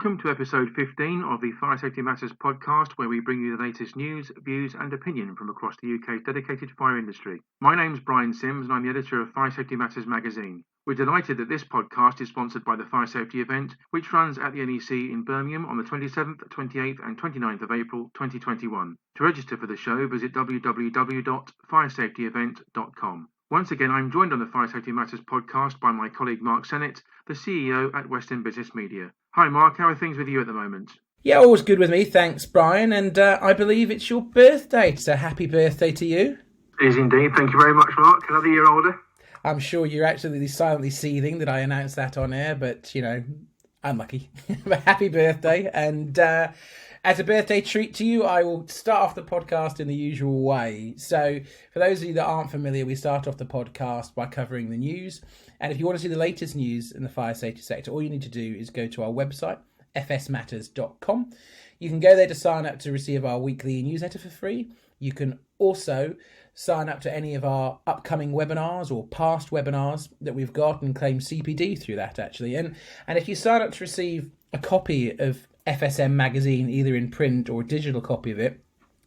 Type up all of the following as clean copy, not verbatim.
Welcome to episode 15 of the Fire Safety Matters podcast, where we bring you the latest news, views and opinion from across the UK's dedicated fire industry. My name's Brian Sims and I'm the editor of Fire Safety Matters magazine. We're delighted that this podcast is sponsored by the Fire Safety event, which runs at the NEC in Birmingham on the 27th, 28th and 29th of April 2021. To register for the show, visit www.firesafetyevent.com. Once again, I'm joined on the Fire Safety Matters podcast by my colleague Mark Sennett, the CEO at Western Business Media. Hi Mark, how are things with you at the moment? Yeah, all's good with me, thanks Brian, and I believe it's your birthday, so happy birthday to you. It is indeed, thank you very much Mark, another year older. I'm sure you're absolutely silently seething that I announced that on air, but, you know, unlucky. But happy birthday, and as a birthday treat to you, I will start off the podcast in the usual way. So, for those of you that aren't familiar, we start off the podcast by covering the news, and if you want to see the latest news in the fire safety sector, all you need to do is go to our website, fsmatters.com. You can go there to sign up to receive our weekly newsletter for free. You can also sign up to any of our upcoming webinars or past webinars that we've got and claim CPD through that, actually. And if you sign up to receive a copy of FSM magazine, either in print or a digital copy of it,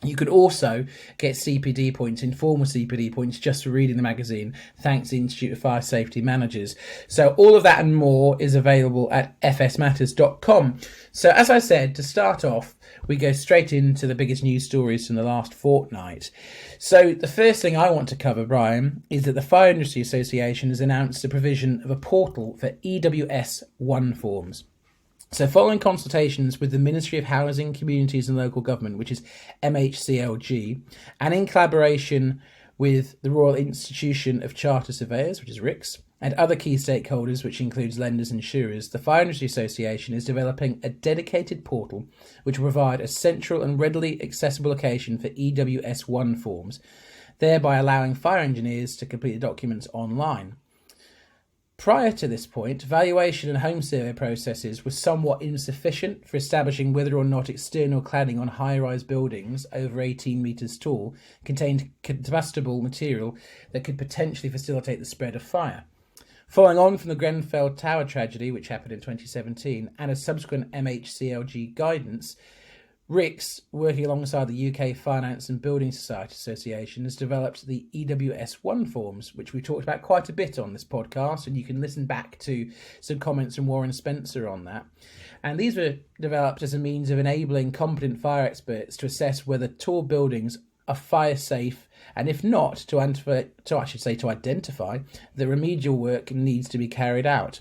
you could also get CPD points, informal CPD points, just for reading the magazine, thanks to the Institute of Fire Safety Managers. So all of that and more is available at fsmatters.com. So as I said, to start off, we go straight into the biggest news stories from the last fortnight. So the first thing I want to cover, Brian, is that the Fire Industry Association has announced the provision of a portal for EWS1 forms. So following consultations with the Ministry of Housing, Communities and Local Government, which is MHCLG, and in collaboration with the Royal Institution of Charter Surveyors, which is RICS, and other key stakeholders, which includes lenders and insurers, the Fire Industry Association is developing a dedicated portal which will provide a central and readily accessible location for EWS1 forms, thereby allowing fire engineers to complete the documents online. Prior to this point, valuation and home survey processes were somewhat insufficient for establishing whether or not external cladding on high-rise buildings over 18 metres tall contained combustible material that could potentially facilitate the spread of fire. Following on from the Grenfell Tower tragedy, which happened in 2017, and a subsequent MHCLG guidance, RICS, working alongside the UK Finance and Building Society Association, has developed the EWS1 forms, which we talked about quite a bit on this podcast, and you can listen back to some comments from Warren Spencer on that. And these were developed as a means of enabling competent fire experts to assess whether tall buildings are fire safe, and if not, to identify the remedial work needs to be carried out.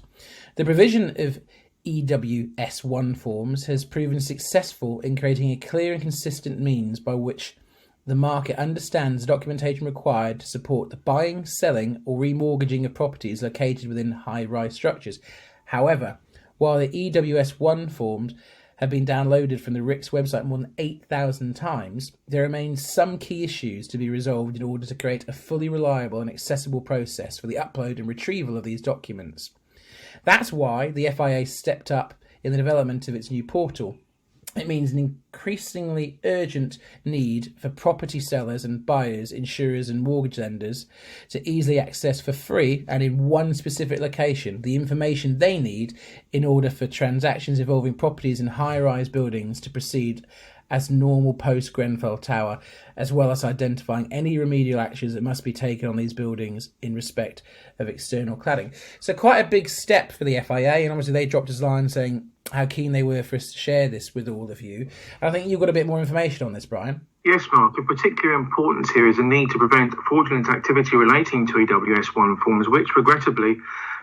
The provision of EWS1 forms has proven successful in creating a clear and consistent means by which the market understands the documentation required to support the buying, selling or remortgaging of properties located within high-rise structures. However, while the EWS1 forms have been downloaded from the RICS website more than 8,000 times, there remains some key issues to be resolved in order to create a fully reliable and accessible process for the upload and retrieval of these documents. That's why the FIA stepped up in the development of its new portal. It means an increasingly urgent need for property sellers and buyers, insurers and mortgage lenders to easily access for free and in one specific location the information they need in order for transactions involving properties in high-rise buildings to proceed as normal post-Grenfell Tower, as well as identifying any remedial actions that must be taken on these buildings in respect of external cladding. So quite a big step for the FIA, and obviously they dropped us a line saying how keen they were for us to share this with all of you. I think you've got a bit more information on this, Brian. Yes, Mark. Of particular importance here is the need to prevent fraudulent activity relating to EWS1 forms, which regrettably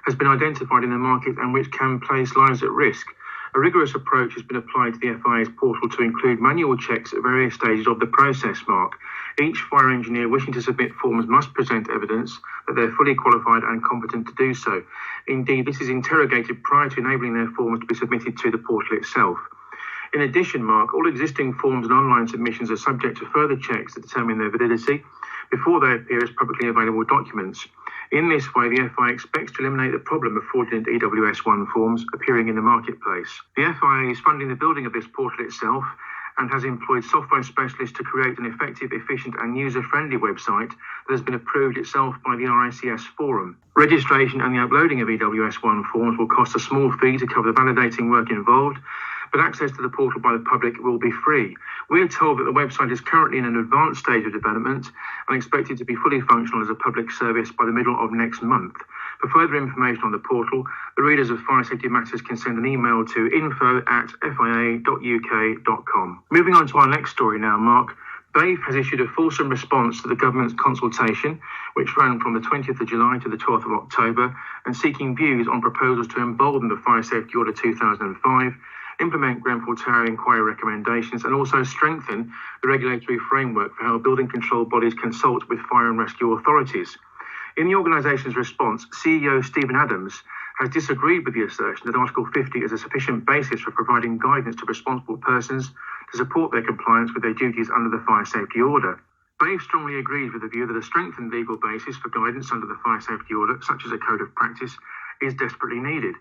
has been identified in the market and which can place lives at risk. A rigorous approach has been applied to the FIA's portal to include manual checks at various stages of the process, Mark. Each fire engineer wishing to submit forms must present evidence that they're fully qualified and competent to do so. Indeed, this is interrogated prior to enabling their forms to be submitted to the portal itself. In addition, Mark, all existing forms and online submissions are subject to further checks to determine their validity before they appear as publicly available documents. In this way, the FIA expects to eliminate the problem of fraudulent EWS1 forms appearing in the marketplace. The FIA is funding the building of this portal itself and has employed software specialists to create an effective, efficient and user-friendly website that has been approved itself by the RICS Forum. Registration and the uploading of EWS1 forms will cost a small fee to cover the validating work involved, but access to the portal by the public will be free. We're told that the website is currently in an advanced stage of development and expected to be fully functional as a public service by the middle of next month. For further information on the portal, the readers of Fire Safety Matters can send an email to info@fia.uk.com. Moving on to our next story now, Mark. BAFE has issued a fulsome response to the government's consultation, which ran from the 20th of July to the 12th of October, and seeking views on proposals to embolden the Fire Safety Order 2005, implement Grenfell Tower inquiry recommendations, and also strengthen the regulatory framework for how building control bodies consult with fire and rescue authorities. In the organisation's response, CEO Stephen Adams has disagreed with the assertion that Article 50 is a sufficient basis for providing guidance to responsible persons to support their compliance with their duties under the Fire Safety Order. BAFE strongly agrees with the view that a strengthened legal basis for guidance under the Fire Safety Order, such as a code of practice, is desperately needed.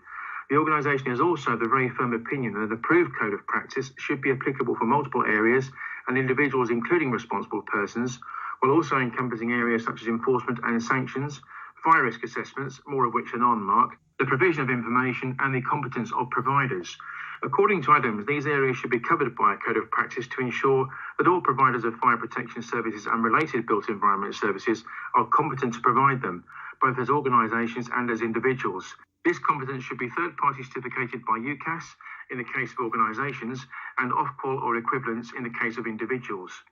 The organisation has also the very firm opinion that an approved code of practice should be applicable for multiple areas and individuals, including responsible persons, while also encompassing areas such as enforcement and sanctions, fire risk assessments, more of which are non-mark, the provision of information and the competence of providers. According to Adams, these areas should be covered by a code of practice to ensure that all providers of fire protection services and related built environment services are competent to provide them, both as organisations and as individuals. This competence should be third-party certificated by UCAS in the case of organisations and Ofqual or equivalents in the case of individuals.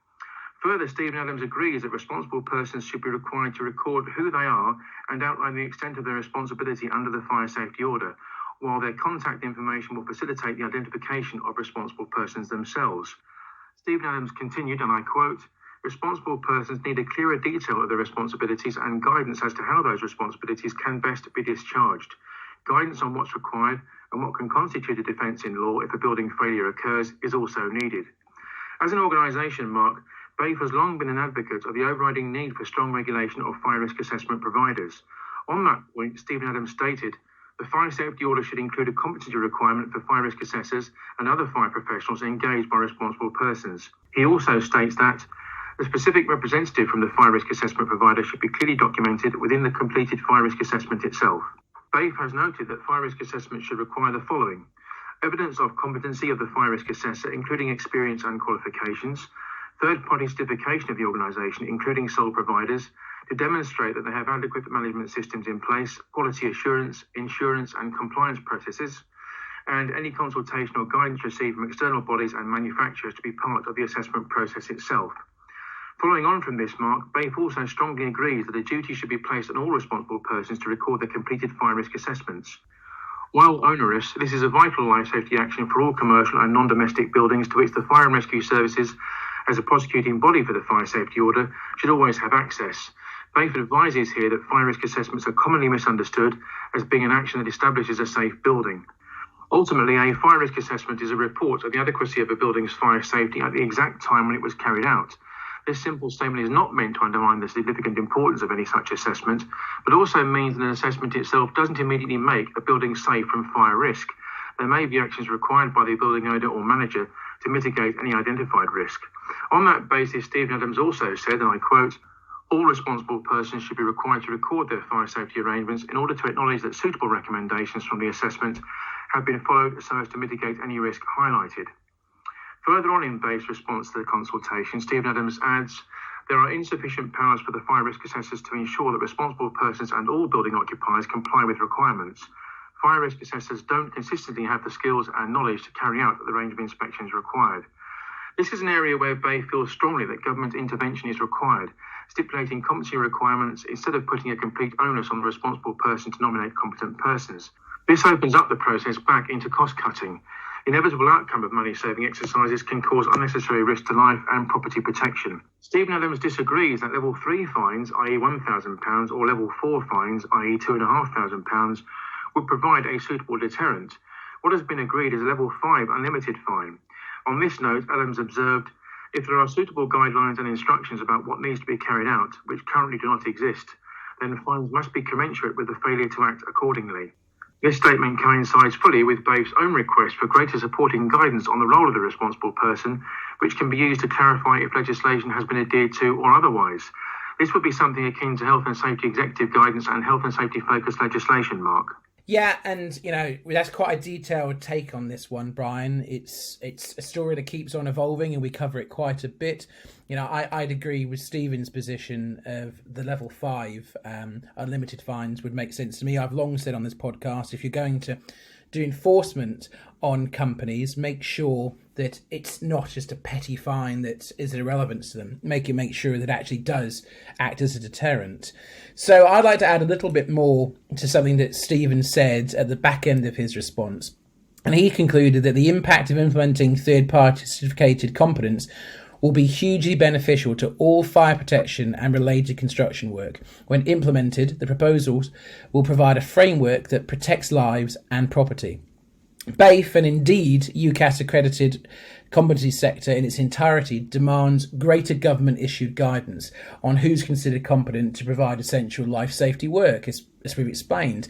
Further, Stephen Adams agrees that responsible persons should be required to record who they are and outline the extent of their responsibility under the Fire Safety Order, while their contact information will facilitate the identification of responsible persons themselves. Stephen Adams continued, and I quote, "Responsible persons need a clearer detail of their responsibilities and guidance as to how those responsibilities can best be discharged. Guidance on what's required and what can constitute a defence in law if a building failure occurs is also needed." As an organisation, Mark, BAFE has long been an advocate of the overriding need for strong regulation of fire risk assessment providers. On that point, Stephen Adams stated, "The Fire Safety Order should include a competency requirement for fire risk assessors and other fire professionals engaged by responsible persons." He also states that the specific representative from the fire risk assessment provider should be clearly documented within the completed fire risk assessment itself. BAFE has noted that fire risk assessment should require the following: evidence of competency of the fire risk assessor, including experience and qualifications; third-party certification of the organisation, including sole providers, to demonstrate that they have adequate management systems in place, quality assurance, insurance and compliance processes, and any consultation or guidance received from external bodies and manufacturers to be part of the assessment process itself. Following on from this, Mark, BAFE also strongly agrees that a duty should be placed on all responsible persons to record their completed fire risk assessments. While onerous, this is a vital life safety action for all commercial and non-domestic buildings to which the Fire and Rescue Services, as a prosecuting body for the Fire Safety Order, should always have access. BAFE advises here that fire risk assessments are commonly misunderstood as being an action that establishes a safe building. Ultimately, a fire risk assessment is a report of the adequacy of a building's fire safety at the exact time when it was carried out. This simple statement is not meant to undermine the significant importance of any such assessment, but also means that an assessment itself doesn't immediately make a building safe from fire risk. There may be actions required by the building owner or manager to mitigate any identified risk. On that basis, Stephen Adams also said, and I quote, "All responsible persons should be required to record their fire safety arrangements in order to acknowledge that suitable recommendations from the assessment have been followed so as to mitigate any risk highlighted." Further on in BAFE's response to the consultation, Stephen Adams adds, "There are insufficient powers for the fire risk assessors to ensure that responsible persons and all building occupiers comply with requirements. Fire risk assessors don't consistently have the skills and knowledge to carry out the range of inspections required." This is an area where BAFE feels strongly that government intervention is required, stipulating competency requirements instead of putting a complete onus on the responsible person to nominate competent persons. This opens up the process back into cost-cutting. Inevitable outcome of money-saving exercises can cause unnecessary risk to life and property protection. Stephen Adams disagrees that Level 3 fines, i.e. £1,000, or Level 4 fines, i.e. £2,500, would provide a suitable deterrent. What has been agreed is a Level 5 unlimited fine. On this note, Adams observed, "If there are suitable guidelines and instructions about what needs to be carried out, which currently do not exist, then fines must be commensurate with the failure to act accordingly." This statement coincides fully with BAFE's own request for greater supporting guidance on the role of the responsible person, which can be used to clarify if legislation has been adhered to or otherwise. This would be something akin to health and safety executive guidance and health and safety focused legislation, Mark. Yeah, and that's quite a detailed take on this one, Brian. It's a story that keeps on evolving, and we cover it quite a bit. I'd agree with Stephen's position of the level 5 unlimited fines would make sense to me. I've long said on this podcast, if you're going to do enforcement on companies, make sure that it's not just a petty fine that is irrelevant to them. Make sure that it actually does act as a deterrent. So I'd like to add a little bit more to something that Stephen said at the back end of his response. And he concluded that the impact of implementing third-party certificated competence will be hugely beneficial to all fire protection and related construction work. When implemented, the proposals will provide a framework that protects lives and property. BAFE, and indeed UCAS accredited competency sector in its entirety, demands greater government-issued guidance on who's considered competent to provide essential life safety work, as we've explained.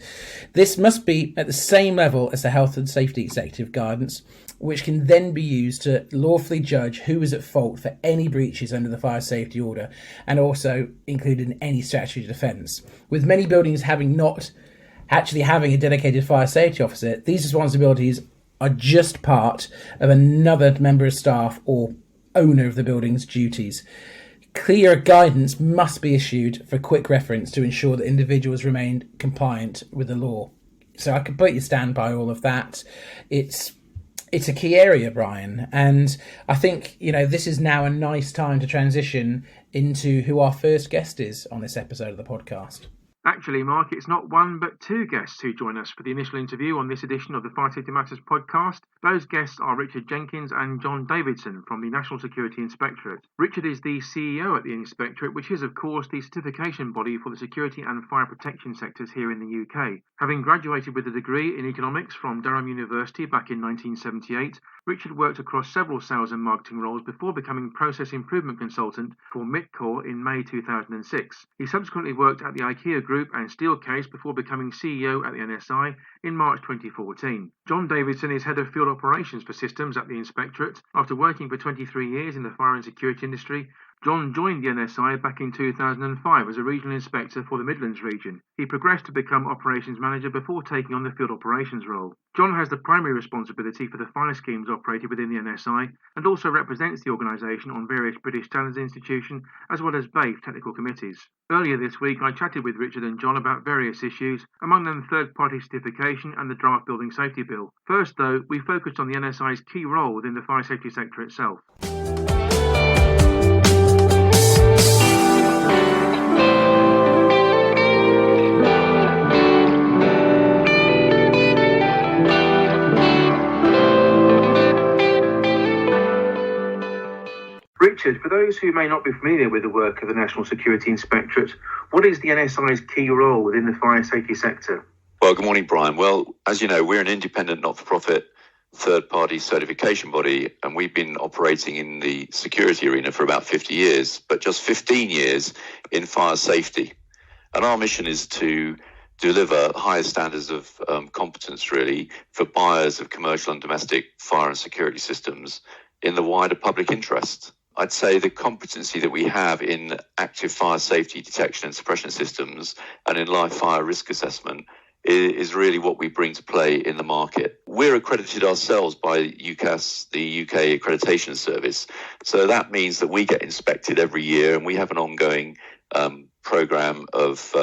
This must be at the same level as the Health and Safety Executive guidance, which can then be used to lawfully judge who is at fault for any breaches under the fire safety order, and also included in any statutory defence. With many buildings having a dedicated fire safety officer, these responsibilities are just part of another member of staff or owner of the building's duties. Clear guidance must be issued for quick reference to ensure that individuals remain compliant with the law. So I completely stand by all of that. It's a key area, Brian, and I think this is now a nice time to transition into who our first guest is on this episode of the podcast. Actually, Mark, it's not one but two guests who join us for the initial interview on this edition of the Fire Safety Matters podcast. Those guests are Richard Jenkins and John Davidson from the National Security Inspectorate. Richard is the CEO at the Inspectorate, which is, of course, the certification body for the security and fire protection sectors here in the UK. Having graduated with a degree in economics from Durham University back in 1978, Richard worked across several sales and marketing roles before becoming process improvement consultant for Mitcor in May 2006. He subsequently worked at the IKEA Group and Steelcase before becoming CEO at the NSI in March 2014. John Davidson is head of field operations for systems at the Inspectorate. After working for 23 years in the fire and security industry, John joined the NSI back in 2005 as a regional inspector for the Midlands region. He progressed to become operations manager before taking on the field operations role. John has the primary responsibility for the fire schemes operated within the NSI and also represents the organisation on various British Standards Institution as well as BAFE technical committees. Earlier this week I chatted with Richard and John about various issues, among them third-party certification and the draft Building Safety Bill. First though, we focused on the NSI's key role within the fire safety sector itself. Richard, for those who may not be familiar with the work of the National Security Inspectorate, what is the NSI's key role within the fire safety sector? Well, good morning, Brian. Well, as you know, we're an independent, not-for-profit, third-party certification body, and we've been operating in the security arena for about 50 years, but just 15 years in fire safety. And our mission is to deliver higher standards of competence, really, for buyers of commercial and domestic fire and security systems in the wider public interest. I'd say the competency that we have in active fire safety detection and suppression systems and in live fire risk assessment is really what we bring to play in the market. We're accredited ourselves by UCAS, the UK Accreditation Service. So that means that we get inspected every year, and we have an ongoing program of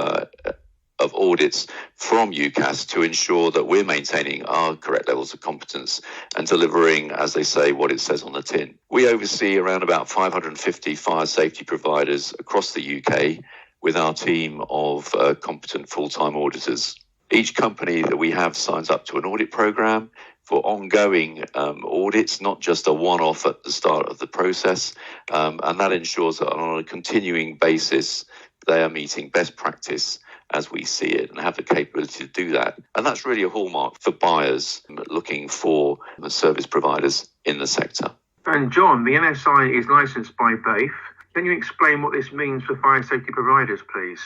audits from UCAS to ensure that we're maintaining our correct levels of competence and delivering, as they say, what it says on the tin. We oversee around about 550 fire safety providers across the UK with our team of competent full-time auditors. Each company that we have signs up to an audit program for ongoing audits, not just a one-off at the start of the process, and that ensures that on a continuing basis they are meeting best practice as we see it and have the capability to do that. And that's really a hallmark for buyers looking for service providers in the sector. And John, the NSI is licensed by BAFE. Can you explain what this means for fire safety providers, please?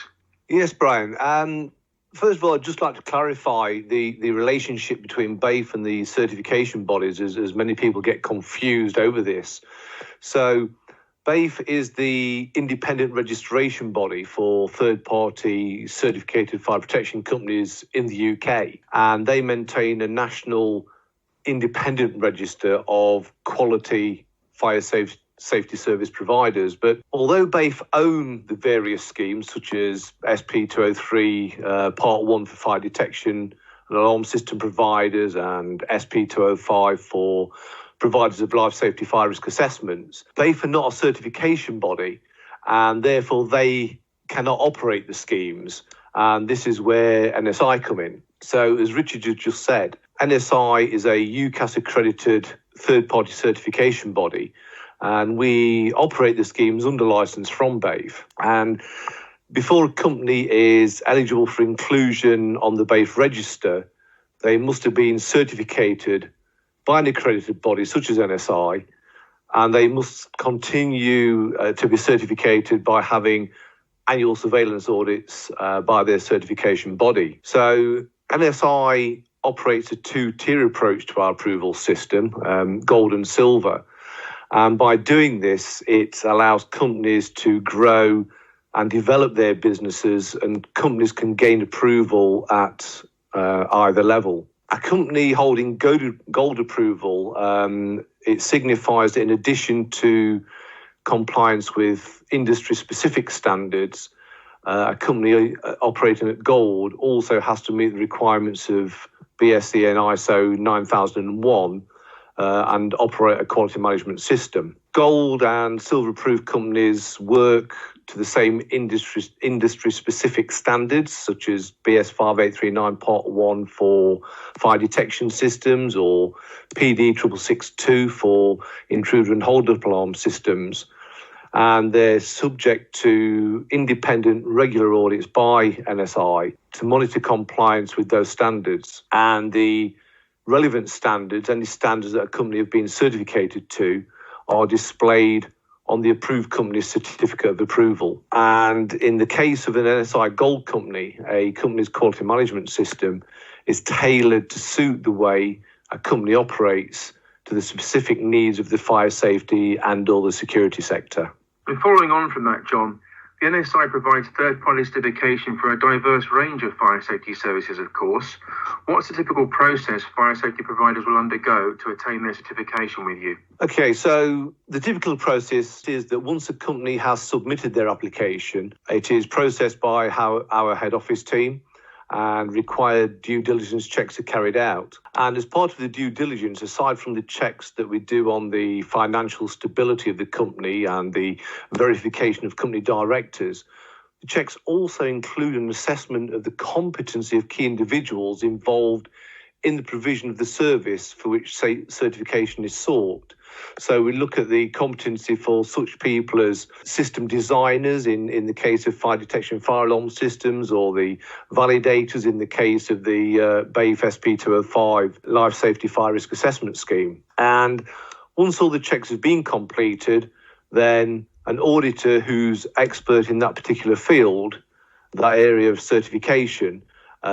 Yes, Brian. First of all, I'd just like to clarify the relationship between BAFE and the certification bodies, as many people get confused over this. So BAIF is the independent registration body for third-party certificated fire protection companies in the UK, and they maintain a national independent register of quality fire safety service providers. But although BAIF own the various schemes, such as SP203 Part 1 for fire detection and alarm system providers and SP205 for providers of life safety fire risk assessments, BAIF are not a certification body, and therefore they cannot operate the schemes. And this is where NSI come in. So as Richard has just said, NSI is a UCAS accredited third-party certification body, and we operate the schemes under licence from BAIF. And before a company is eligible for inclusion on the BAIF register, they must have been certificated by an accredited body such as NSI, and they must continue to be certificated by having annual surveillance audits by their certification body. So NSI operates a two-tier approach to our approval system, gold and silver. And by doing this, it allows companies to grow and develop their businesses, and companies can gain approval at either level. A company holding gold approval, it signifies that in addition to compliance with industry-specific standards, a company operating at gold also has to meet the requirements of BSE and ISO 9001 and operate a quality management system. Gold and silver-approved companies work to the same industry-specific standards, such as BS 5839 Part 1 for fire detection systems, or PD 6662 for intruder and hold-up alarm systems. And they're subject to independent regular audits by NSI to monitor compliance with those standards. And the relevant standards, any standards that a company have been certificated to, are displayed on the approved company's certificate of approval. And in the case of an NSI Gold company, a company's quality management system is tailored to suit the way a company operates to the specific needs of the fire safety and or the security sector. And following on from that, John, the NSI provides third-party certification for a diverse range of fire safety services, of course. What's the typical process fire safety providers will undergo to attain their certification with you? Okay, so the typical process is that once a company has submitted their application, it is processed by our head office team, and required due diligence checks are carried out. And as part of the due diligence, aside from the checks that we do on the financial stability of the company and the verification of company directors, the checks also include an assessment of the competency of key individuals involved in the provision of the service for which certification is sought. So we look at the competency for such people as system designers in the case of fire detection fire alarm systems, or the validators in the case of the BAIF SP205 life safety fire risk assessment scheme. And once all the checks have been completed, then an auditor who's expert in that particular field, that area of certification,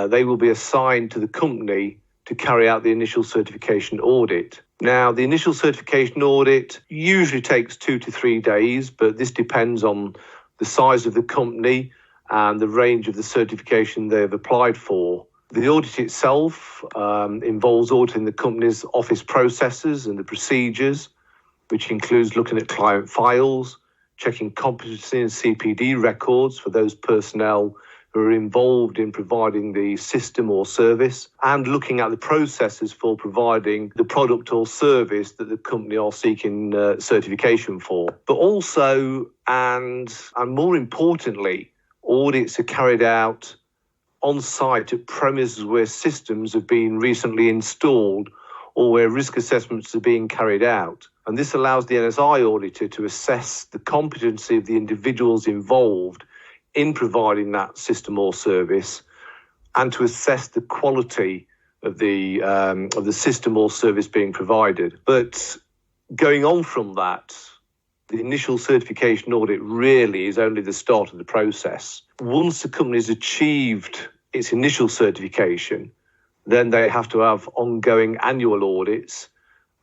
they will be assigned to the company to carry out the initial certification audit. Now, the initial certification audit usually takes 2 to 3 days, but this depends on the size of the company and the range of the certification they have applied for. The audit itself involves auditing the company's office processes and the procedures, which includes looking at client files, checking competency and CPD records for those personnel who are involved in providing the system or service, and looking at the processes for providing the product or service that the company are seeking certification for. But also, and more importantly, audits are carried out on site at premises where systems have been recently installed or where risk assessments are being carried out. And this allows the NSI auditor to assess the competency of the individuals involved in providing that system or service, and to assess the quality of the system or service being provided. But going on from that, the initial certification audit really is only the start of the process. Once the company has achieved its initial certification, then they have to have ongoing annual audits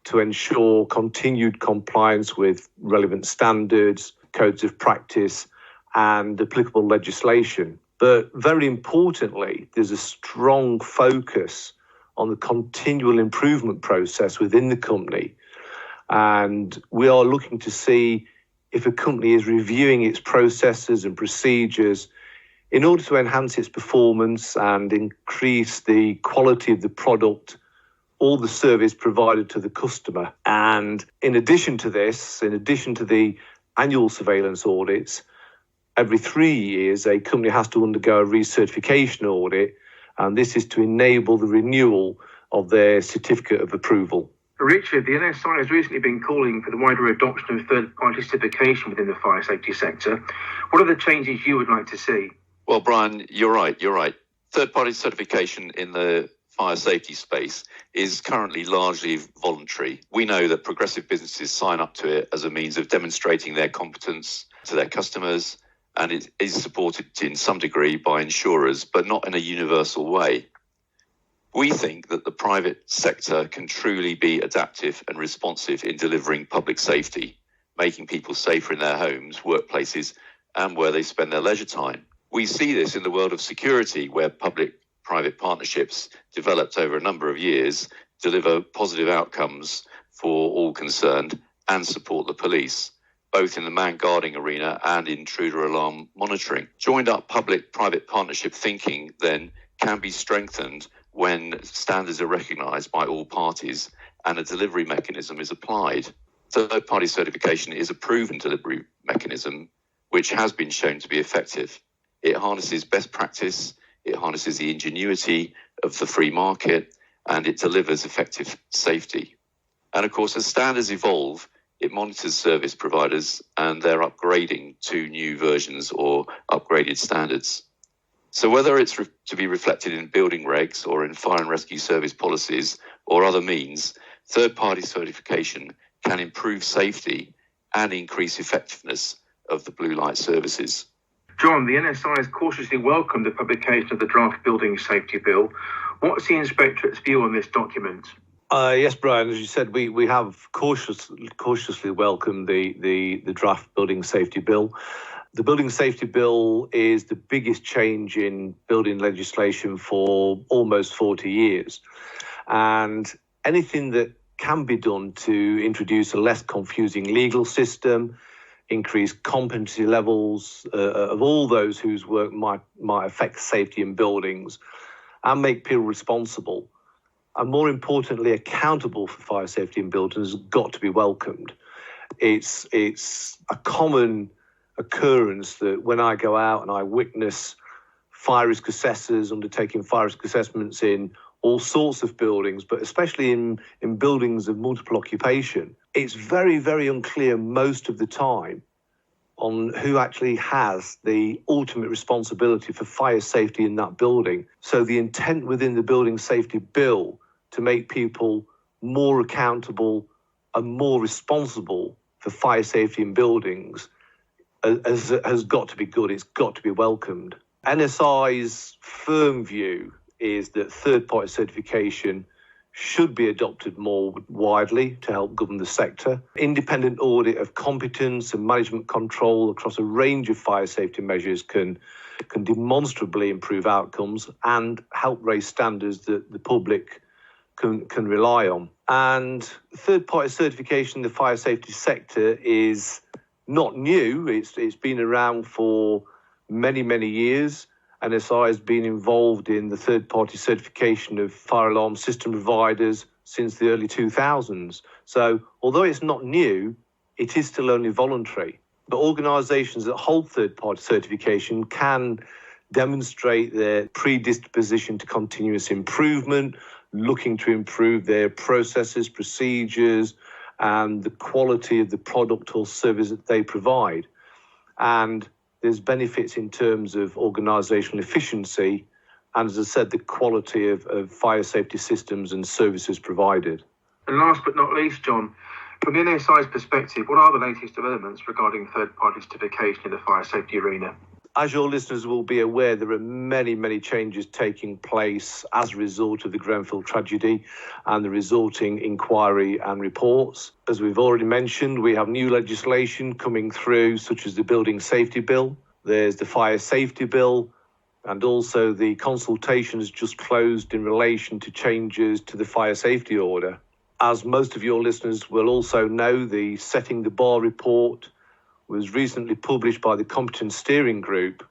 to ensure continued compliance with relevant standards, codes of practice, and applicable legislation. But very importantly, there's a strong focus on the continual improvement process within the company. And we are looking to see if a company is reviewing its processes and procedures in order to enhance its performance and increase the quality of the product or the service provided to the customer. And in addition to this, in addition to the annual surveillance audits, every 3 years a company has to undergo a recertification audit, and this is to enable the renewal of their certificate of approval. Richard, the NSI has recently been calling for the wider adoption of third-party certification within the fire safety sector. What are the changes you would like to see? Well, Brian, you're right. Third-party certification in the fire safety space is currently largely voluntary. We know that progressive businesses sign up to it as a means of demonstrating their competence to their customers, and it is supported in some degree by insurers, but not in a universal way. We think that the private sector can truly be adaptive and responsive in delivering public safety, making people safer in their homes, workplaces, and where they spend their leisure time. We see this in the world of security, where public-private partnerships developed over a number of years deliver positive outcomes for all concerned and support the police, both in the man-guarding arena and intruder alarm monitoring. Joined-up public-private partnership thinking, then, can be strengthened when standards are recognised by all parties and a delivery mechanism is applied. Third-party certification is a proven delivery mechanism which has been shown to be effective. It harnesses best practice, it harnesses the ingenuity of the free market, and it delivers effective safety. And of course, as standards evolve, it monitors service providers and they're upgrading to new versions or upgraded standards. So whether it's to be reflected in building regs or in fire and rescue service policies or other means, third-party certification can improve safety and increase effectiveness of the blue light services. John, the NSI has cautiously welcomed the publication of the draft Building Safety Bill. What's the Inspectorate's view on this document? Yes, Brian, as you said, we have cautiously welcomed the draft Building Safety Bill. The Building Safety Bill is the biggest change in building legislation for almost 40 years. And anything that can be done to introduce a less confusing legal system, increase competency levels of all those whose work might affect safety in buildings, and make people responsible, and more importantly, accountable for fire safety in buildings, has got to be welcomed. It's a common occurrence that when I go out and I witness fire risk assessors undertaking fire risk assessments in all sorts of buildings, but especially in buildings of multiple occupation, it's very, very unclear most of the time on who actually has the ultimate responsibility for fire safety in that building. So the intent within the Building Safety Bill to make people more accountable and more responsible for fire safety in buildings has got to be good. It's got to be welcomed. NSI's firm view is that third-party certification should be adopted more widely to help govern the sector. Independent audit of competence and management control across a range of fire safety measures can demonstrably improve outcomes and help raise standards that the public can rely on. And third-party certification in the fire safety sector is not new. It's been around for many, many years. NSI has been involved in the third-party certification of fire alarm system providers since the early 2000s. So although it's not new, it is still only voluntary. But organisations that hold third-party certification can demonstrate their predisposition to continuous improvement, looking to improve their processes, procedures, and the quality of the product or service that they provide. And there's benefits in terms of organisational efficiency and, as I said, the quality of fire safety systems and services provided. And last but not least, John, from the NSI's perspective, what are the latest developments regarding third-party certification in the fire safety arena? As your listeners will be aware, there are many, many changes taking place as a result of the Grenfell tragedy and the resulting inquiry and reports. As we've already mentioned, we have new legislation coming through, such as the Building Safety Bill. There's the Fire Safety Bill, and also the consultations just closed in relation to changes to the Fire Safety Order. As most of your listeners will also know, the Setting the Bar report was recently published by the Competent Steering Group,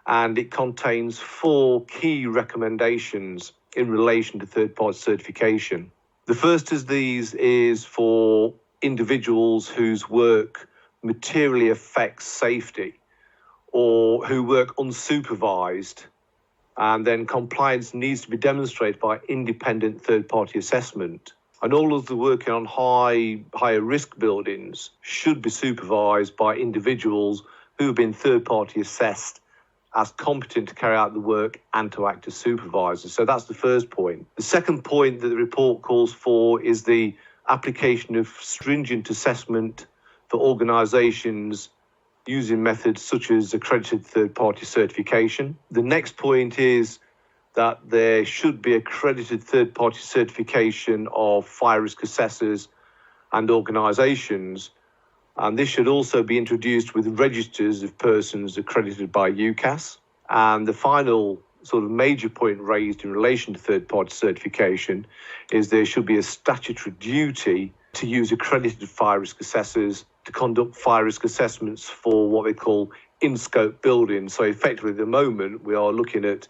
and it contains 4 key recommendations in relation to third-party certification. The first of these is for individuals whose work materially affects safety or who work unsupervised, and then compliance needs to be demonstrated by independent third-party assessment. And all of the working on higher risk buildings should be supervised by individuals who have been third-party assessed as competent to carry out the work and to act as supervisors. So that's the first point. The second point that the report calls for is the application of stringent assessment for organisations using methods such as accredited third-party certification. The next point is that there should be accredited third-party certification of fire risk assessors and organisations, and this should also be introduced with registers of persons accredited by UCAS. And the final sort of major point raised in relation to third-party certification is there should be a statutory duty to use accredited fire risk assessors to conduct fire risk assessments for what they call in-scope buildings. So effectively at the moment we are looking at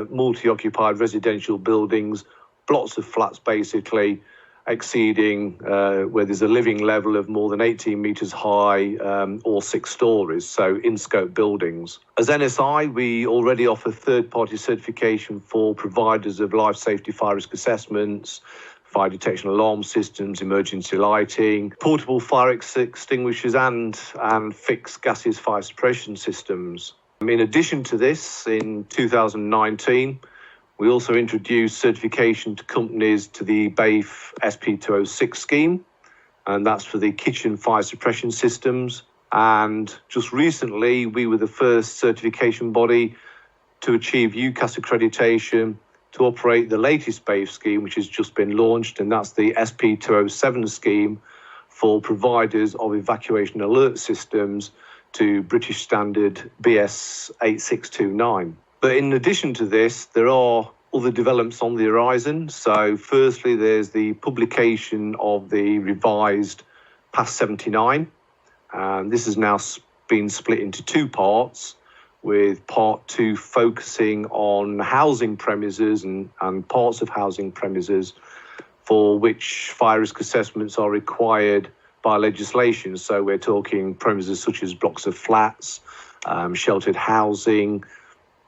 multi-occupied residential buildings, blocks of flats basically, exceeding where there's a living level of more than 18 metres high or 6 stories, so in-scope buildings. As NSI, we already offer third-party certification for providers of life safety fire risk assessments, fire detection alarm systems, emergency lighting, portable fire extinguishers and fixed gases fire suppression systems. In addition to this, in 2019, we also introduced certification to companies to the BAFE SP206 scheme, and that's for the kitchen fire suppression systems. And just recently, we were the first certification body to achieve UCAS accreditation to operate the latest BAFE scheme, which has just been launched, and that's the SP207 scheme for providers of evacuation alert systems to British Standard BS 8629. But in addition to this, there are other developments on the horizon. So firstly, there's the publication of the revised PAS 79. And this has now been split into 2 parts, with part 2 focusing on housing premises and parts of housing premises for which fire risk assessments are required by legislation. So we're talking premises such as blocks of flats, sheltered housing,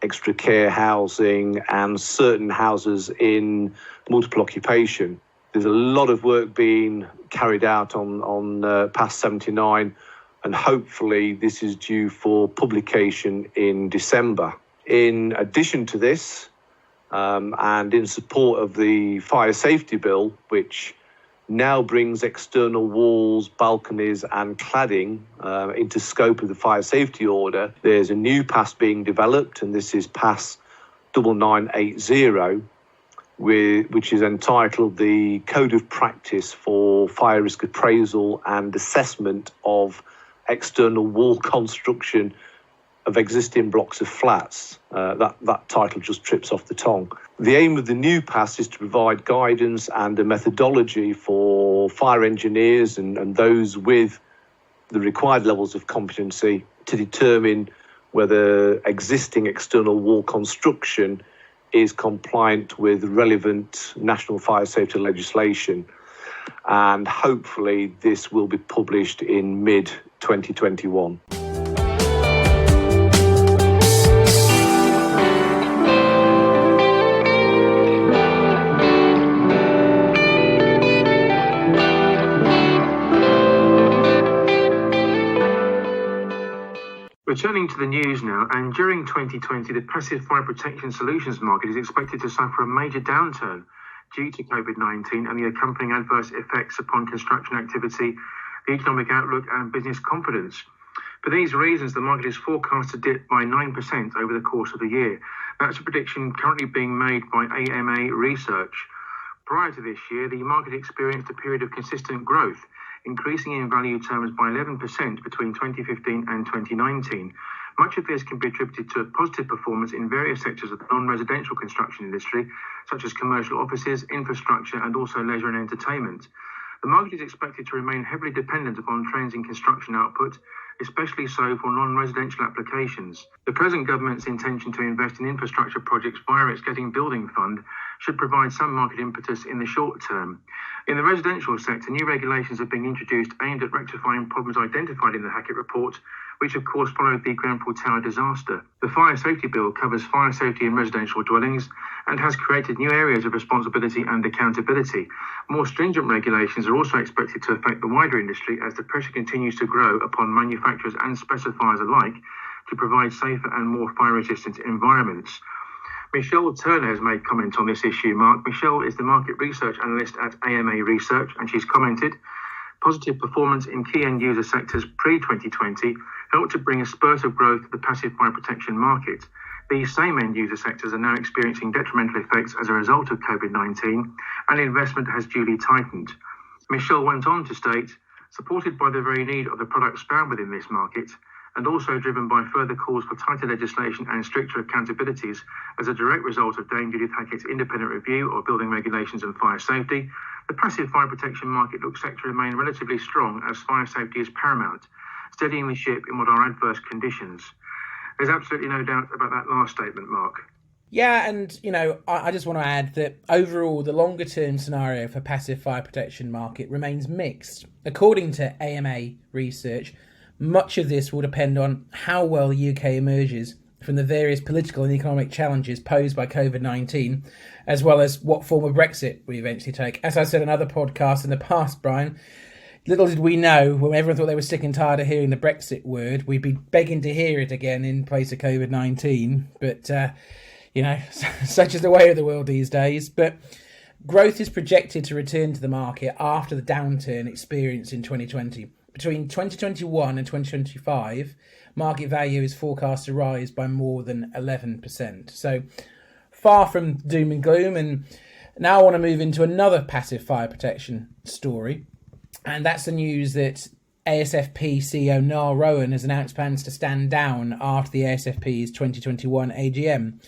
extra care housing, and certain houses in multiple occupation. There's a lot of work being carried out on PAS 79, and hopefully this is due for publication in December. In addition to this, and in support of the Fire Safety Bill, which now brings external walls, balconies and cladding into scope of the Fire Safety Order, there's a new PAS being developed, and this is PAS 9980, which is entitled the Code of Practice for Fire Risk Appraisal and Assessment of External Wall Construction of Existing Blocks of Flats. That title just trips off the tongue. The aim of the new PAS is to provide guidance and a methodology for fire engineers and those with the required levels of competency to determine whether existing external wall construction is compliant with relevant national fire safety legislation. And hopefully this will be published in mid-2021. Returning to the news now, and during 2020, the passive fire protection solutions market is expected to suffer a major downturn due to COVID-19 and the accompanying adverse effects upon construction activity, the economic outlook and business confidence. For these reasons, the market is forecast to dip by 9% over the course of the year. That's a prediction currently being made by AMA Research. Prior to this year, the market experienced a period of consistent growth, increasing in value terms by 11% between 2015 and 2019. Much of this can be attributed to a positive performance in various sectors of the non-residential construction industry, such as commercial offices, infrastructure, and also leisure and entertainment. The market is expected to remain heavily dependent upon trends in construction output, especially so for non-residential applications. The present government's intention to invest in infrastructure projects via its Getting Building Fund should provide some market impetus in the short term. In the residential sector, new regulations are being introduced aimed at rectifying problems identified in the Hackett report, which of course followed the Grenfell Tower disaster. The Fire Safety Bill covers fire safety in residential dwellings and has created new areas of responsibility and accountability. More stringent regulations are also expected to affect the wider industry as the pressure continues to grow upon manufacturers and specifiers alike to provide safer and more fire-resistant environments. Michelle Turner has made comment on this issue, Mark. Michelle is the market research analyst at AMA Research, and she's commented, positive performance in key end-user sectors pre-2020 helped to bring a spurt of growth to the passive fire protection market. These same end-user sectors are now experiencing detrimental effects as a result of COVID-19, and investment has duly tightened. Michelle went on to state, supported by the very need of the products found within this market, and also driven by further calls for tighter legislation and stricter accountabilities as a direct result of Dame Judith Hackett's independent review of building regulations and fire safety, the passive fire protection market looks set to remain relatively strong as fire safety is paramount, steadying the ship in what are adverse conditions. There's absolutely no doubt about that last statement, Mark. Yeah, and, I just want to add that overall, the longer-term scenario for passive fire protection market remains mixed. According to AMA Research, much of this will depend on how well the UK emerges from the various political and economic challenges posed by COVID-19, as well as what form of Brexit we eventually take. As I said in other podcasts in the past, Brian, little did we know, when everyone thought they were sick and tired of hearing the Brexit word, we'd be begging to hear it again in place of COVID-19. But, such is the way of the world these days. But growth is projected to return to the market after the downturn experienced in 2020. Between 2021 and 2025, market value is forecast to rise by more than 11%. So far from doom and gloom. And now I want to move into another passive fire protection story. And that's the news that ASFP CEO Niall Rowan has announced plans to stand down after the ASFP's 2021 AGM.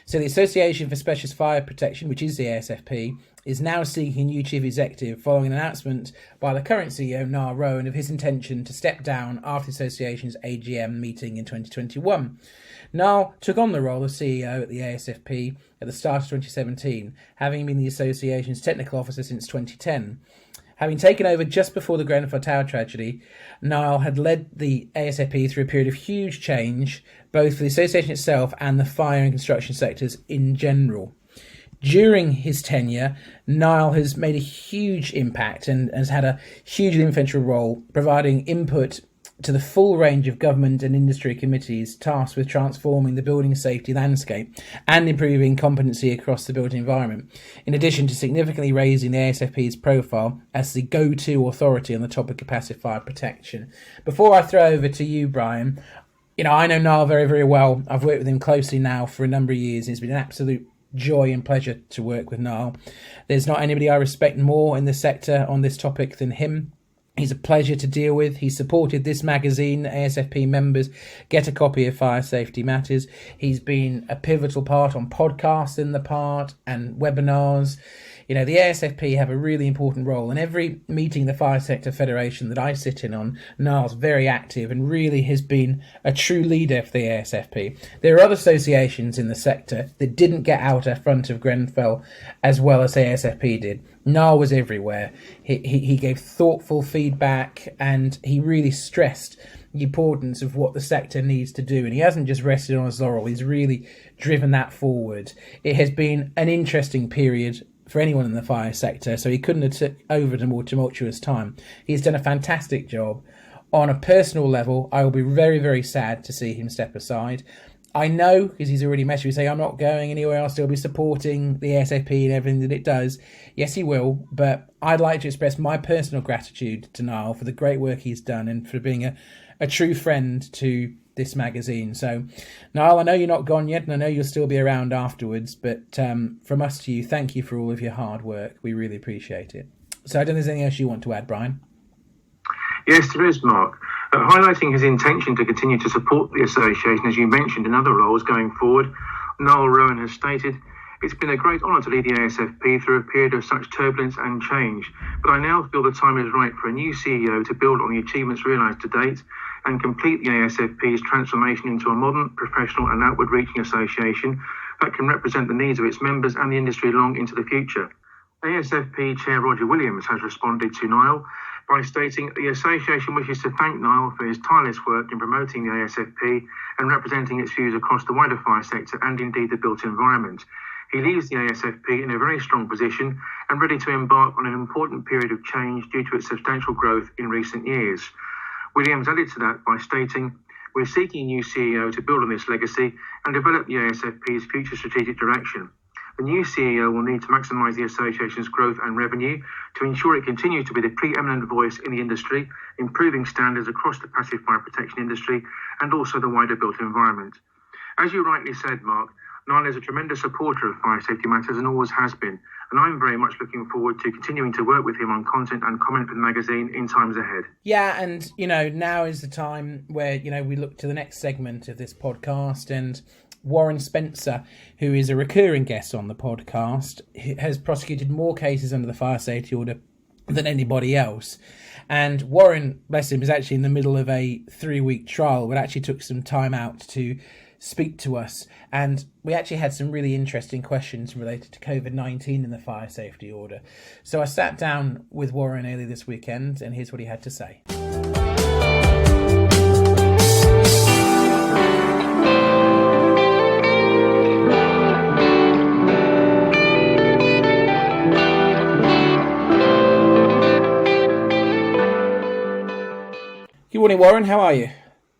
So the Association for Specialist Fire Protection, which is the ASFP, is now seeking a new chief executive following an announcement by the current CEO, Niall Rowan, of his intention to step down after the association's AGM meeting in 2021. Niall took on the role of CEO at the ASFP at the start of 2017, having been the association's technical officer since 2010. Having taken over just before the Grenfell Tower tragedy, Niall had led the ASFP through a period of huge change, both for the association itself and the fire and construction sectors in general. During his tenure, Niall has made a huge impact and has had a hugely influential role, providing input to the full range of government and industry committees tasked with transforming the building safety landscape and improving competency across the built environment, in addition to significantly raising the ASFP's profile as the go-to authority on the topic of passive fire protection. Before I throw over to you, Brian, I know Niall very, very well. I've worked with him closely now for a number of years. It's been an absolute joy and pleasure to work with Niall. There's not anybody I respect more in the sector on this topic than him. He's a pleasure to deal with. He supported this magazine. ASFP members get a copy of Fire Safety Matters. He's been a pivotal part on podcasts in the past and webinars. The ASFP have a really important role. In every meeting the Fire Sector Federation that I sit in on, Niall's very active and really has been a true leader for the ASFP. There are other associations in the sector that didn't get out in front of Grenfell as well as the ASFP did. Niall was everywhere. He gave thoughtful feedback and he really stressed the importance of what the sector needs to do. And he hasn't just rested on his laurel, he's really driven that forward. It has been an interesting period for anyone in the fire sector, so he couldn't have took over at a more tumultuous time. He's done a fantastic job. On a personal level, I will be very, very sad to see him step aside. I know, because he's already messaged me saying, I'm not going anywhere, I'll still be supporting the ASFP and everything that it does. Yes, he will, but I'd like to express my personal gratitude to Niall for the great work he's done and for being a true friend to this magazine. So, Niall, I know you're not gone yet, and I know you'll still be around afterwards, but from us to you, thank you for all of your hard work. We really appreciate it. So I don't know if there's anything else you want to add, Brian? Yes, there is, Mark. Highlighting his intention to continue to support the association, as you mentioned, in other roles going forward, Noel Rowan has stated, "It's been a great honour to lead the ASFP through a period of such turbulence and change, but I now feel the time is right for a new CEO to build on the achievements realised to date and complete the ASFP's transformation into a modern, professional and outward-reaching association that can represent the needs of its members and the industry long into the future." ASFP Chair Roger Williams has responded to Niall by stating the association wishes to thank Niall for his tireless work in promoting the ASFP and representing its views across the wider fire sector and indeed the built environment. He leaves the ASFP in a very strong position and ready to embark on an important period of change due to its substantial growth in recent years. Williams added to that by stating, "We're seeking a new CEO to build on this legacy and develop the ASFP's future strategic direction. The new CEO will need to maximise the association's growth and revenue to ensure it continues to be the preeminent voice in the industry, improving standards across the passive fire protection industry and also the wider built environment." As you rightly said, Mark, Niall is a tremendous supporter of fire safety matters and always has been, and I'm very much looking forward to continuing to work with him on content and comment for the magazine in times ahead. Yeah, and, now is the time where, we look to the next segment of this podcast, and Warren Spencer, who is a recurring guest on the podcast, has prosecuted more cases under the fire safety order than anybody else. And Warren, bless him, is actually in the middle of a 3-week trial, but actually took some time out to speak to us. And we actually had some really interesting questions related to COVID-19 in the fire safety order. So I sat down with Warren earlier this weekend, and here's what he had to say. Good morning, Warren. How are you?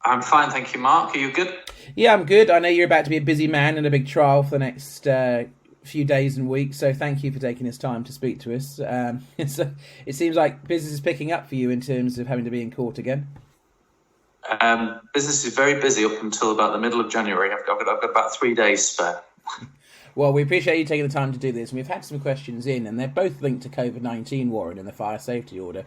I'm fine, thank you, Mark. Are you good? Yeah, I'm good. I know you're about to be a busy man in a big trial for the next few days and weeks, so thank you for taking this time to speak to us. It seems like business is picking up for you in terms of having to be in court again. Business is very busy up until about the middle of January. I've got about 3 days spare. Well, we appreciate you taking the time to do this. And we've had some questions in, and they're both linked to COVID-19, Warren, and the fire safety order.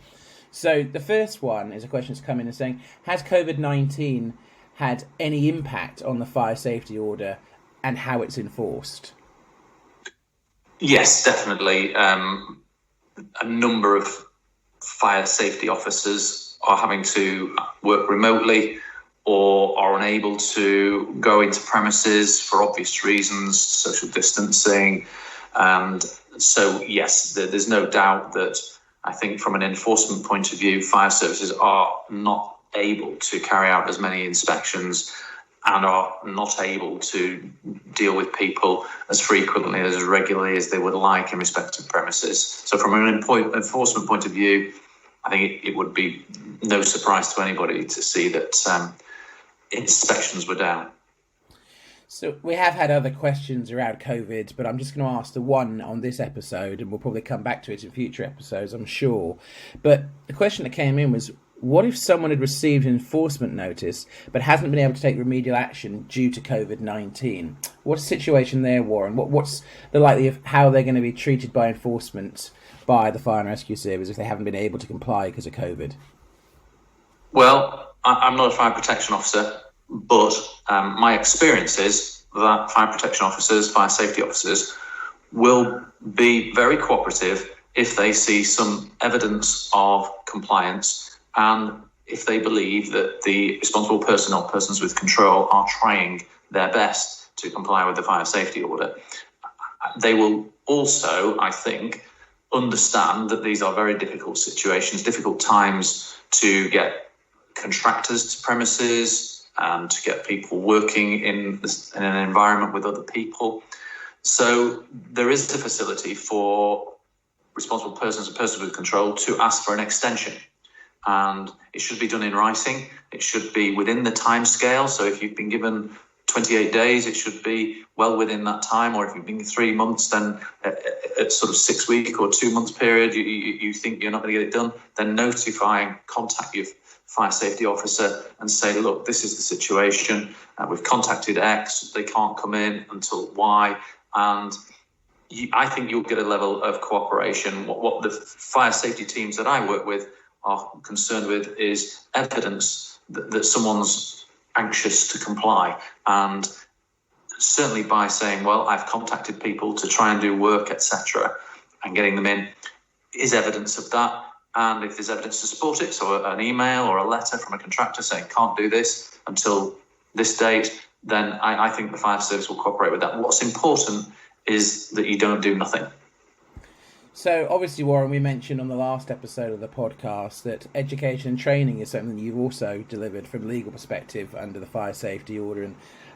So the first one is a question that's come in and saying, has COVID-19 had any impact on the fire safety order and how it's enforced? Yes, definitely. A number of fire safety officers are having to work remotely or are unable to go into premises for obvious reasons, social distancing. And so, yes, there's no doubt that I think from an enforcement point of view, fire services are not able to carry out as many inspections and are not able to deal with people as frequently, as regularly as they would like in respect of premises. So from an enforcement point of view, I think it would be no surprise to anybody to see that inspections were down. So we have had other questions around COVID, but I'm just going to ask the one on this episode, and we'll probably come back to it in future episodes, I'm sure. But the question that came in was, what if someone had received an enforcement notice but hasn't been able to take remedial action due to COVID-19? What's the situation there, Warren? What's the likelihood of how they're going to be treated by enforcement by the Fire and Rescue Service if they haven't been able to comply because of COVID? Well, I'm not a fire protection officer, but my experience is that fire protection officers, fire safety officers, will be very cooperative if they see some evidence of compliance and if they believe that the responsible person or persons with control are trying their best to comply with the fire safety order. They will also, I think, understand that these are very difficult situations, difficult times to get contractors to premises and to get people working in an environment with other people. So there is a facility for responsible persons and persons with control to ask for an extension. And it should be done in writing. It should be within the time scale. So if you've been given 28 days, it should be well within that time. Or if you've been 3 months, then at sort of 6 week or 2 months period, you think you're not going to get it done, then notify and contact your fire safety officer and say, look, this is the situation. We've contacted X. They can't come in until Y. And I think you'll get a level of cooperation. What the fire safety teams that I work with are concerned with is evidence that someone's anxious to comply. And certainly by saying, well, I've contacted people to try and do work, etc., and getting them in is evidence of that. And if there's evidence to support it, so an email or a letter from a contractor saying can't do this until this date, then I think the fire service will cooperate with that. What's important is that you don't do nothing. So obviously, Warren, we mentioned on the last episode of the podcast that education and training is something that you've also delivered from a legal perspective under the fire safety order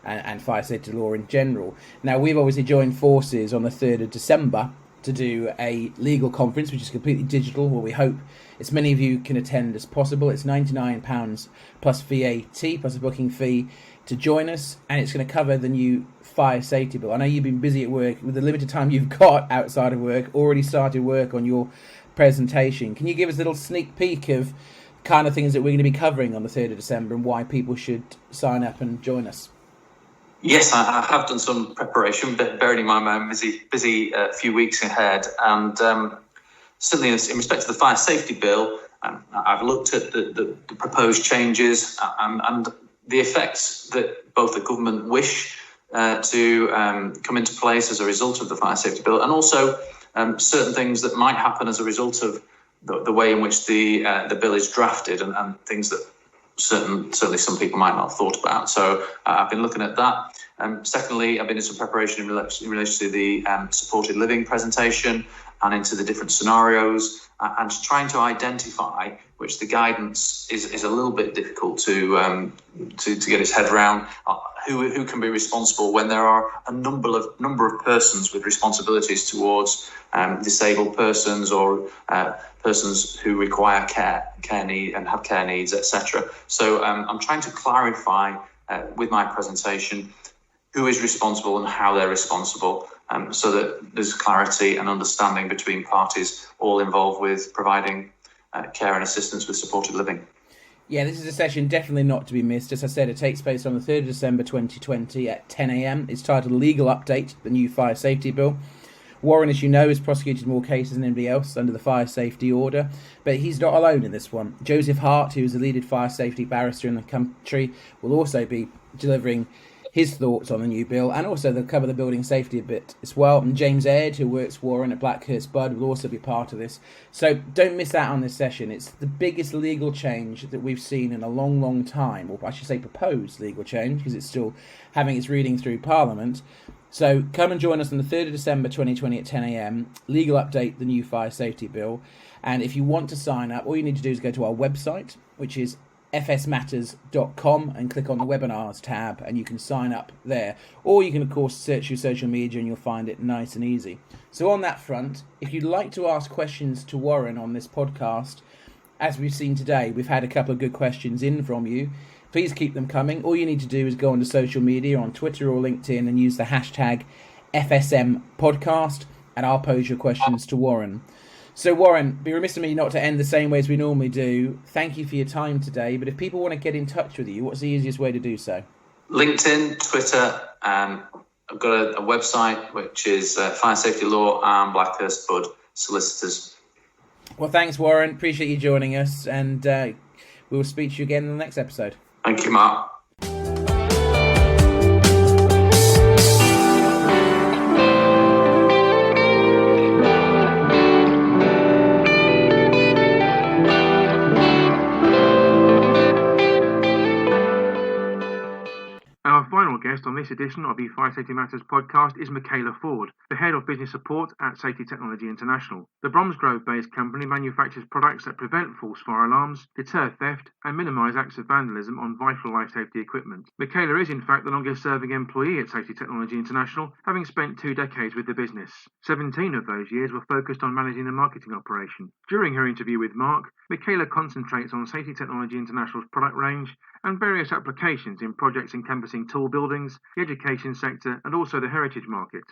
and fire safety law in general. Now, we've obviously joined forces on the 3rd of December to do a legal conference, which is completely digital, where we hope as many of you can attend as possible. It's £99 plus VAT, plus a booking fee to join us, and it's going to cover the new fire safety bill. I know you've been busy at work. With the limited time you've got outside of work, already started work on your presentation. Can you give us a little sneak peek of kind of things that we're going to be covering on the 3rd of December and why people should sign up and join us? Yes, I have done some preparation, but bearing in mind I'm busy few weeks ahead. And certainly in respect to the fire safety bill, I've looked at the proposed changes and the effects that both the government wish to come into place as a result of the fire safety bill, and also certain things that might happen as a result of the way in which the bill is drafted, and things that certainly some people might not have thought about. So I've been looking at that. Secondly, I've been in some preparation in relation to the supported living presentation and into the different scenarios, and trying to identify, which the guidance is a little bit difficult to get its head around, who can be responsible when there are a number of persons with responsibilities towards disabled persons or persons who require care need and have care needs, etc. So I'm trying to clarify with my presentation who is responsible and how they're responsible, so that there's clarity and understanding between parties all involved with providing care and assistance with supported living. Yeah, this is a session definitely not to be missed. As I said, it takes place on the 3rd of December 2020 at 10 a.m. It's titled Legal Update, the new fire safety bill. Warren, as you know, has prosecuted more cases than anybody else under the fire safety order, but he's not alone in this one. Joseph Hart, who is the leading fire safety barrister in the country, will also be delivering his thoughts on the new bill, and also they'll cover the building safety a bit as well. And James Aird, who works Warren at Blackhurst Budd, will also be part of this. So don't miss out on this session. It's the biggest legal change that we've seen in a long, long time, or I should say proposed legal change, because it's still having its reading through Parliament. So come and join us on the 3rd of December 2020 at 10 a.m. Legal Update, the new fire safety bill. And if you want to sign up, all you need to do is go to our website, which is fsmatters.com, and click on the webinars tab, and you can sign up there. Or you can, of course, search your social media and you'll find it nice and easy. So on that front, if you'd like to ask questions to Warren on this podcast, as we've seen today, we've had a couple of good questions in from you. Please keep them coming. All you need to do is go onto social media on Twitter or LinkedIn and use the hashtag FSM podcast, and I'll pose your questions to Warren. So Warren, be remiss of me not to end the same way as we normally do. Thank you for your time today, but if people want to get in touch with you, what's the easiest way to do so? LinkedIn, Twitter, I've got a website which is Fire Safety Law and Blackhurst Budd Solicitors. Well, thanks Warren, appreciate you joining us, and we'll speak to you again in the next episode. Thank you, Mark. Our final guest on this edition of the Fire Safety Matters podcast is Michaela Ford, the Head of Business Support at Safety Technology International. The Bromsgrove-based company manufactures products that prevent false fire alarms, deter theft, and minimise acts of vandalism on vital life safety equipment. Michaela is in fact the longest-serving employee at Safety Technology International, having spent 2 decades with the business. 17 of those years were focused on managing the marketing operation. During her interview with Mark, Michaela concentrates on Safety Technology International's product range and various applications in projects encompassing tall buildings, the education sector, and also the heritage market.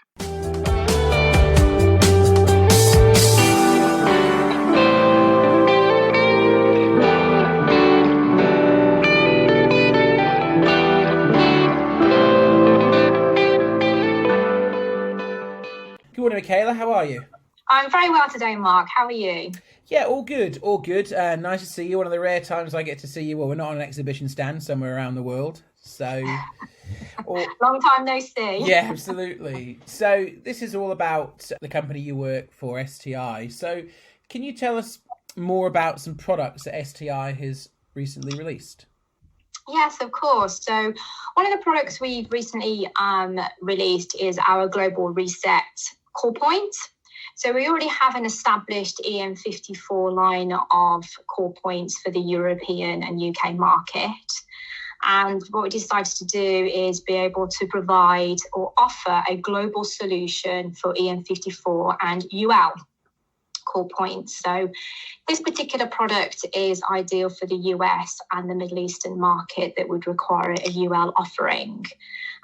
you? I'm very well today, Mark. How are you? Yeah, all good, all good. Nice to see you. One of the rare times I get to see you. Well, we're not on an exhibition stand somewhere around the world, so long time no see. Yeah, absolutely. So this is all about the company you work for, STI. So can you tell us more about some products that STI has recently released? Yes, of course. So one of the products we've recently released is our Global Reset Core Point. So we already have an established EM54 line of core points for the European and UK market. And what we decided to do is be able to provide or offer a global solution for EM54 and UL core points. So this particular product is ideal for the US and the Middle Eastern market that would require a UL offering.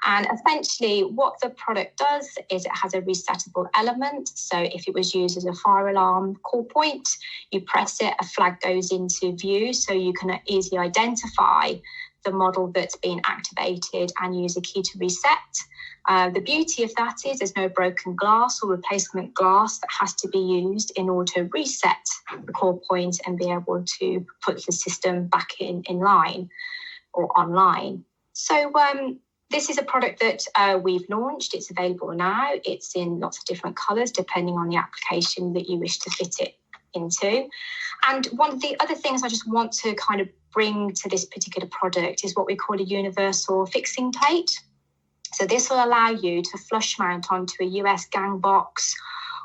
And essentially what the product does is it has a resettable element. So if it was used as a fire alarm call point, you press it, a flag goes into view, so you can easily identify the model that's been activated and use a key to reset. The beauty of that is there's no broken glass or replacement glass that has to be used in order to reset the core point and be able to put the system back in line or online. So this is a product that we've launched. It's available now. It's in lots of different colours depending on the application that you wish to fit it into. And one of the other things I just want to kind of bring to this particular product is what we call a universal fixing plate. So this will allow you to flush mount onto a US gang box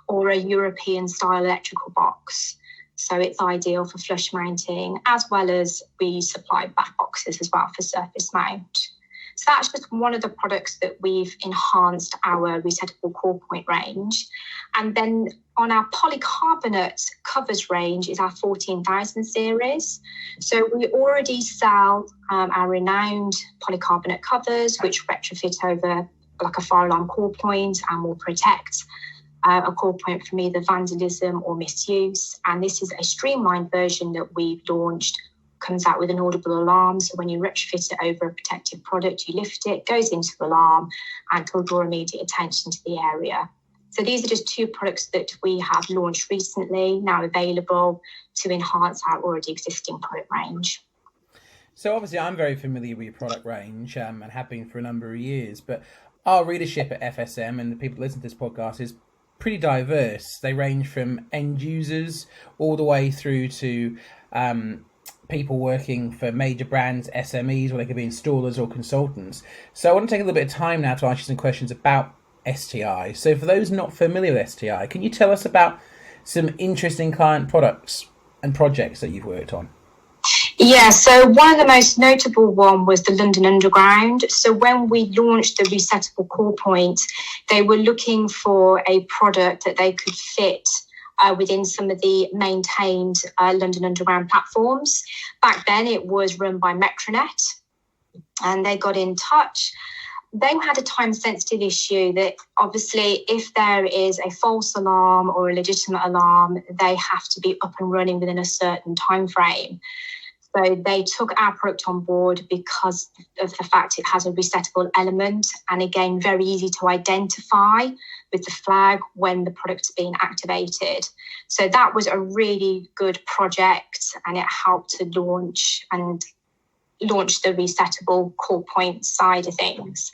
or a European style electrical box. So it's ideal for flush mounting, as well as we supply back boxes as well for surface mount. So that's just one of the products that we've enhanced our resettable core point range. And then on our polycarbonate covers range is our 14,000 series. So we already sell our renowned polycarbonate covers, which retrofit over like a fire alarm core point and will protect a core point from either vandalism or misuse. And this is a streamlined version that we've launched. Comes out with an audible alarm, so when you retrofit it over a protective product, you lift it, goes into alarm, and will draw immediate attention to the area. So these are just two products that we have launched recently, now available to enhance our already existing product range. So obviously I'm very familiar with your product range and have been for a number of years, but our readership at FSM and the people who listen to this podcast is pretty diverse. They range from end users all the way through to people working for major brands, SMEs, or they could be installers or consultants. So I want to take a little bit of time now to ask you some questions about STI. So for those not familiar with STI, can you tell us about some interesting client products and projects that you've worked on? Yeah, so one of the most notable one was the London Underground. So when we launched the resettable core point, they were looking for a product that they could fit within some of the maintained London Underground platforms. Back then it was run by Metronet, and they got in touch. They had a time-sensitive issue that obviously if there is a false alarm or a legitimate alarm, they have to be up and running within a certain time frame. So they took our product on board because of the fact it has a resettable element, and again, very easy to identify with the flag when the product's being activated. So that was a really good project, and it helped to launch the resettable core point side of things.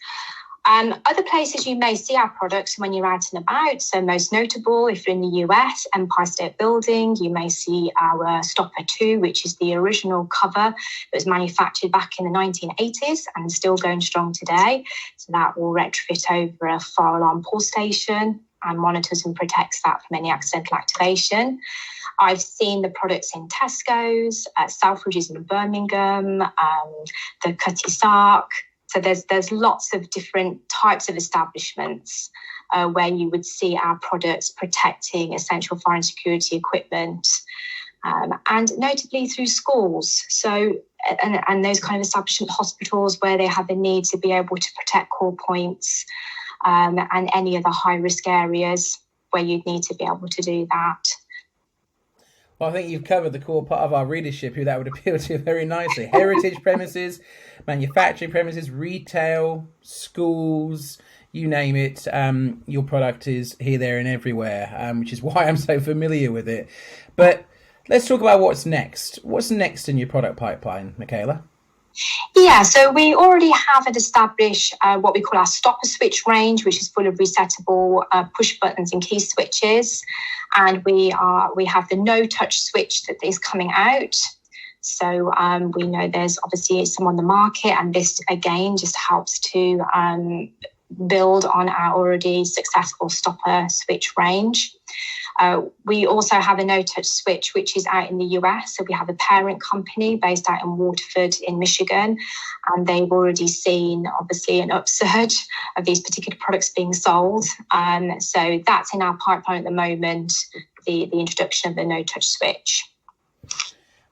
Other places you may see our products when you're out and about. So most notable, if you're in the US, Empire State Building, you may see our Stopper 2, which is the original cover that was manufactured back in the 1980s and still going strong today. So that will retrofit over a fire alarm pull station and monitors and protects that from any accidental activation. I've seen the products in Tesco's, Selfridges in Birmingham, the Cutty Sark. So there's lots of different types of establishments where you would see our products protecting essential fire and security equipment, and notably through schools. So and those kind of establishment hospitals where they have a need to be able to protect core points and any other high risk areas where you'd need to be able to do that. Well, I think you've covered the core part of our readership who that would appeal to very nicely. Heritage premises, manufacturing premises, retail, schools, you name it, your product is here, there, and everywhere, which is why I'm so familiar with it. But let's talk about what's next. What's next in your product pipeline, Michaela? Yeah, so we already have established what we call our stopper switch range, which is full of resettable push buttons and key switches. And we have the no-touch switch that is coming out. So we know there's obviously some on the market, and this again just helps to build on our already successful stopper switch range. We also have a no-touch switch, which is out in the US. So we have a parent company based out in Waterford in Michigan, and they've already seen, obviously, an upsurge of these particular products being sold. So that's in our pipeline at the moment, the introduction of the no-touch switch.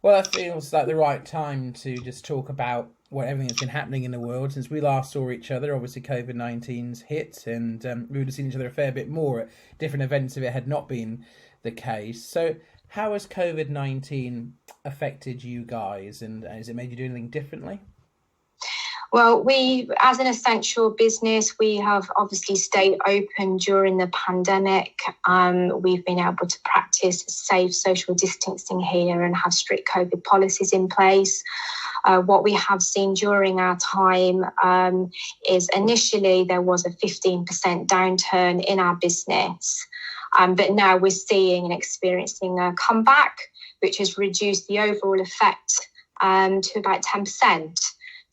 Well, that feels like the right time to just talk about everything that's been happening in the world since we last saw each other. Obviously, COVID-19's hit, and we would have seen each other a fair bit more at different events if it had not been the case. So how has COVID-19 affected you guys, and has it made you do anything differently? Well, we, as an essential business, we have obviously stayed open during the pandemic. We've been able to practice safe social distancing here and have strict COVID policies in place. What we have seen during our time is initially there was a 15% downturn in our business. But now we're seeing and experiencing a comeback, which has reduced the overall effect to about 10%.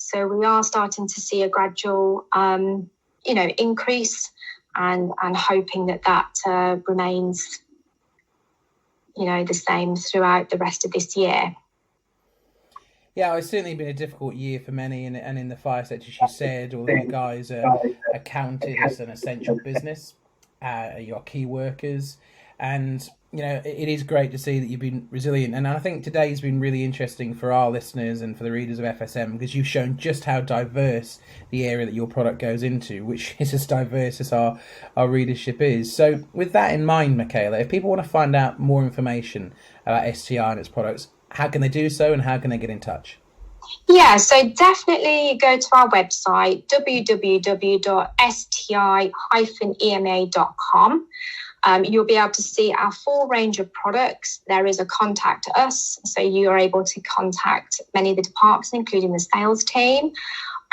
So we are starting to see a gradual, increase, and hoping that remains, the same throughout the rest of this year. Yeah, it's certainly been a difficult year for many, and in the fire sector, as you said, although you guys are counted as an essential business, you're key workers, and it is great to see that you've been resilient. And I think today's been really interesting for our listeners and for the readers of FSM, because you've shown just how diverse the area that your product goes into, which is as diverse as our readership is. So with that in mind, Michaela, if people want to find out more information about STI and its products, how can they do so, and how can they get in touch? Yeah, so definitely go to our website, www.sti-ema.com. You'll be able to see our full range of products. There is a contact us, so you are able to contact many of the departments, including the sales team.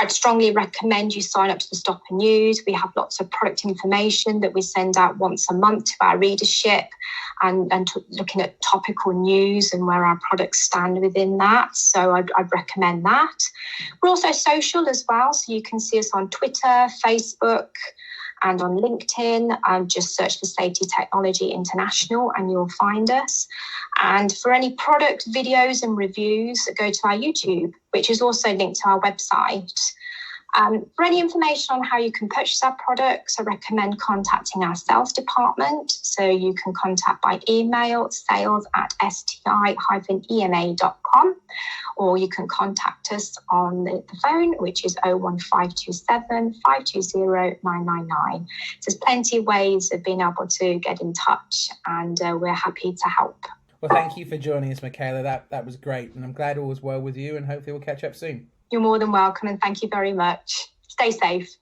I'd strongly recommend you sign up to the Stopper News. We have lots of product information that we send out once a month to our readership, and looking at topical news and where our products stand within that. So I'd recommend that. We're also social as well, so you can see us on Twitter, Facebook, and on LinkedIn. Just search for Safety Technology International and you'll find us. And for any product videos and reviews, go to our YouTube, which is also linked to our website. For any information on how you can purchase our products, I recommend contacting our sales department. So you can contact by email, sales@sti-ema.com, or you can contact us on the phone, which is 01527 520 999. So there's plenty of ways of being able to get in touch, and we're happy to help. Well, thank you for joining us, Michaela. That was great, and I'm glad all was well with you, and hopefully we'll catch up soon. You're more than welcome, and thank you very much. Stay safe.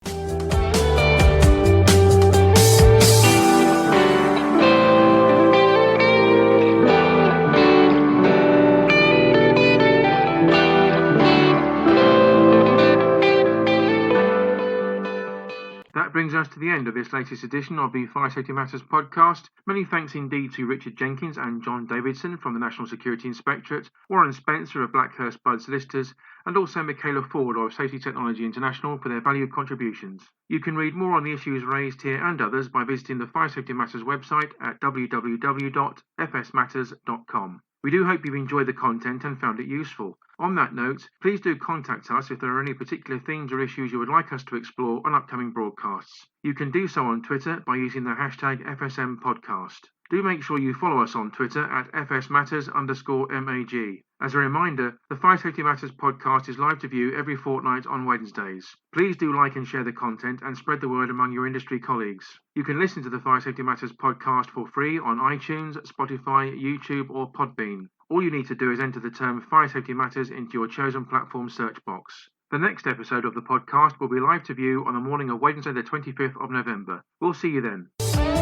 That brings us to the end of this latest edition of the Fire Safety Matters podcast. Many thanks indeed to Richard Jenkins and John Davidson from the National Security Inspectorate, Warren Spencer of Blackhurst Budd Solicitors, and also Michaela Ford of Safety Technology International for their valued contributions. You can read more on the issues raised here and others by visiting the Fire Safety Matters website at www.fsmatters.com. We do hope you've enjoyed the content and found it useful. On that note, please do contact us if there are any particular themes or issues you would like us to explore on upcoming broadcasts. You can do so on Twitter by using the hashtag FSMPodcast. Do make sure you follow us on Twitter at FSMatters_MAG. As a reminder, the Fire Safety Matters podcast is live to view every fortnight on Wednesdays. Please do like and share the content and spread the word among your industry colleagues. You can listen to the Fire Safety Matters podcast for free on iTunes, Spotify, YouTube or Podbean. All you need to do is enter the term Fire Safety Matters into your chosen platform search box. The next episode of the podcast will be live to view on the morning of Wednesday the 25th of November. We'll see you then.